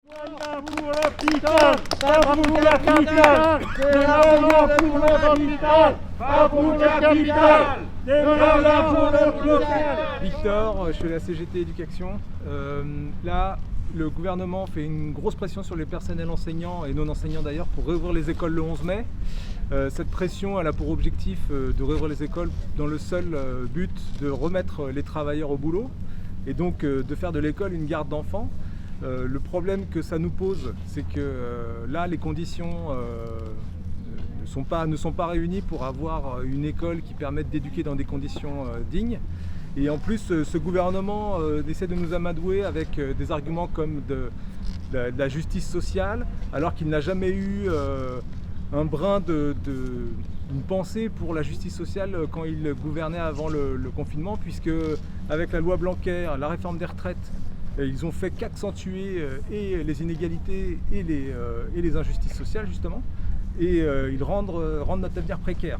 Voilà pour l'hôpital, pas pour la capitale. C'est là pour l'hôpital, pas pour la capitale. C'est là pour l'hôpital. Victor, je suis à la CGT Éducation. Là, le gouvernement fait une grosse pression sur les personnels enseignants et non enseignants d'ailleurs pour rouvrir les écoles le 11 mai. Cette pression, elle a pour objectif de rouvrir les écoles dans le seul but de remettre les travailleurs au boulot et donc de faire de l'école une garde d'enfants. Le problème que ça nous pose, c'est que là, les conditions ne sont pas réunies pour avoir une école qui permette d'éduquer dans des conditions dignes. Et en plus, ce gouvernement essaie de nous amadouer avec des arguments comme de la justice sociale, alors qu'il n'a jamais eu un brin d'une pensée pour la justice sociale quand il gouvernait avant le confinement, puisque avec la loi Blanquer, la réforme des retraites, ils ont fait qu'accentuer et les inégalités et les injustices sociales justement, et ils rendent notre avenir précaire.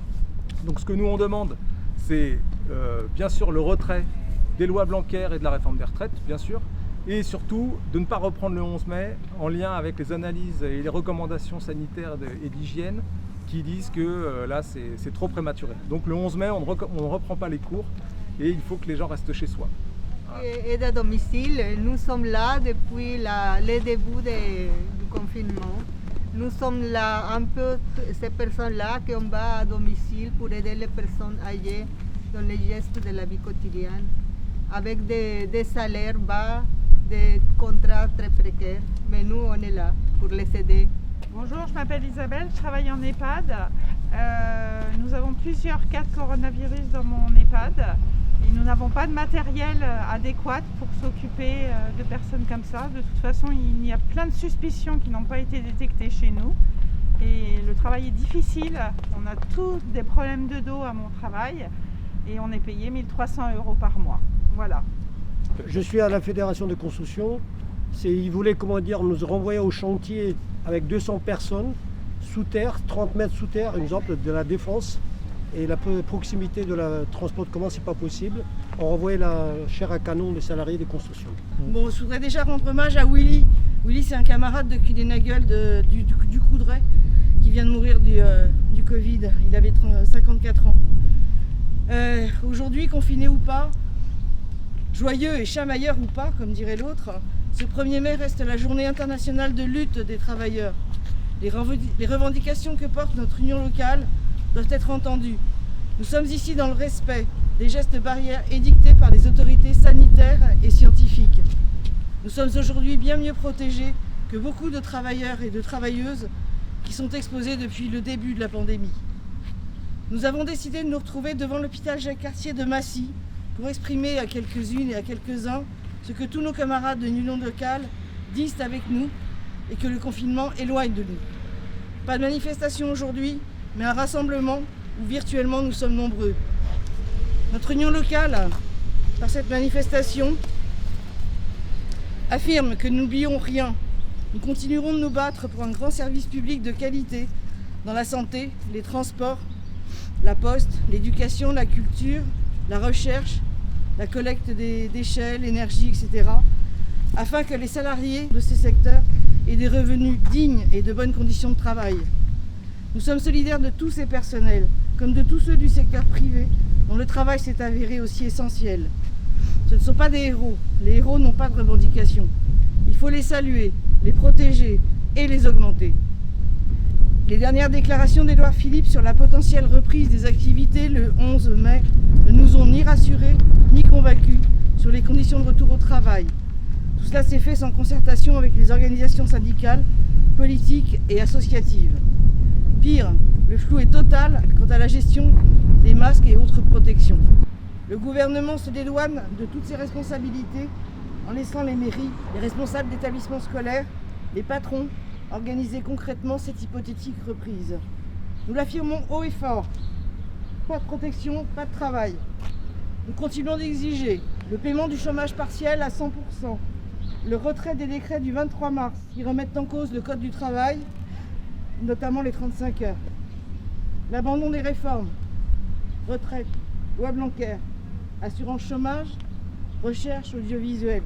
Donc ce que nous on demande, c'est bien sûr le retrait des lois Blanquer et de la réforme des retraites, bien sûr, et surtout de ne pas reprendre le 11 mai en lien avec les analyses et les recommandations sanitaires et d'hygiène qui disent que là c'est trop prématuré. Donc le 11 mai on ne reprend pas les cours et il faut que les gens restent chez soi. Aide à domicile, nous sommes là depuis le début du confinement. Nous sommes là un peu ces personnes-là qui on va à domicile pour aider les personnes âgées dans les gestes de la vie quotidienne, avec des salaires bas, des contrats très précaires. Mais nous, on est là pour les aider. Bonjour, je m'appelle Isabelle, je travaille en EHPAD. Nous avons plusieurs cas de coronavirus dans mon EHPAD. Et nous n'avons pas de matériel adéquat pour s'occuper de personnes comme ça. De toute façon, il y a plein de suspicions qui n'ont pas été détectées chez nous. Et le travail est difficile. On a tous des problèmes de dos à mon travail. Et on est payé 1 300 € par mois. Voilà. Je suis à la Fédération de construction. Ils voulaient nous renvoyer au chantier avec 200 personnes sous terre, 30 mètres sous terre, exemple de la Défense. Et la proximité de la transport de commun, c'est pas possible. On renvoie la chair à canon des salariés des constructions. Bon, je voudrais déjà rendre hommage à Willy. Willy, c'est un camarade de Cudenagel du Coudray qui vient de mourir du Covid. Il avait 54 ans. Aujourd'hui, confiné ou pas, joyeux et chamailleur ou pas, comme dirait l'autre, ce 1er mai reste la journée internationale de lutte des travailleurs. Les revendications que porte notre union locale doivent être entendues. Nous sommes ici dans le respect des gestes barrières édictés par les autorités sanitaires et scientifiques. Nous sommes aujourd'hui bien mieux protégés que beaucoup de travailleurs et de travailleuses qui sont exposés depuis le début de la pandémie. Nous avons décidé de nous retrouver devant l'hôpital Jacques-Cartier de Massy pour exprimer à quelques-unes et à quelques-uns ce que tous nos camarades de l'union locale disent avec nous et que le confinement éloigne de nous. Pas de manifestation aujourd'hui, mais un rassemblement où virtuellement nous sommes nombreux. Notre union locale, par cette manifestation, affirme que nous n'oublions rien. Nous continuerons de nous battre pour un grand service public de qualité dans la santé, les transports, la poste, l'éducation, la culture, la recherche, la collecte des déchets, l'énergie, etc., afin que les salariés de ces secteurs aient des revenus dignes et de bonnes conditions de travail. Nous sommes solidaires de tous ces personnels, comme de tous ceux du secteur privé, dont le travail s'est avéré aussi essentiel. Ce ne sont pas des héros. Les héros n'ont pas de revendications. Il faut les saluer, les protéger et les augmenter. Les dernières déclarations d'Édouard Philippe sur la potentielle reprise des activités le 11 mai ne nous ont ni rassurés ni convaincus sur les conditions de retour au travail. Tout cela s'est fait sans concertation avec les organisations syndicales, politiques et associatives. Pire, le flou est total quant à la gestion des masques et autres protections. Le gouvernement se dédouane de toutes ses responsabilités en laissant les mairies, les responsables d'établissements scolaires, les patrons organiser concrètement cette hypothétique reprise. Nous l'affirmons haut et fort. Pas de protection, pas de travail. Nous continuons d'exiger le paiement du chômage partiel à 100%, le retrait des décrets du 23 mars qui remettent en cause le code du travail, notamment les 35 heures. L'abandon des réformes, retraite, loi Blanquer, assurance chômage, recherche audiovisuelle.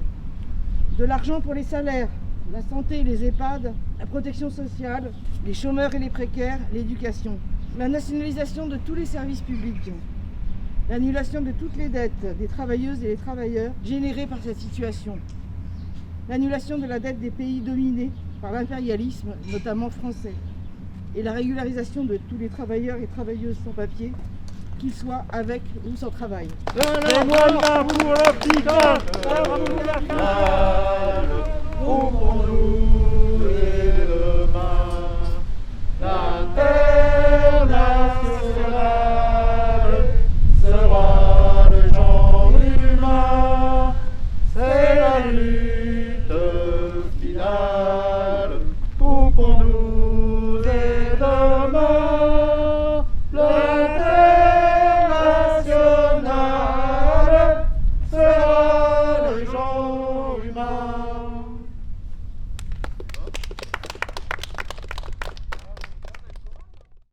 De l'argent pour les salaires, la santé et les EHPAD, la protection sociale, les chômeurs et les précaires, l'éducation. La nationalisation de tous les services publics. L'annulation de toutes les dettes des travailleuses et des travailleurs générées par cette situation. L'annulation de la dette des pays dominés par l'impérialisme, notamment français. Et la régularisation de tous les travailleurs et travailleuses sans papier, qu'ils soient avec ou sans travail. Témoignage pour l'hôpital,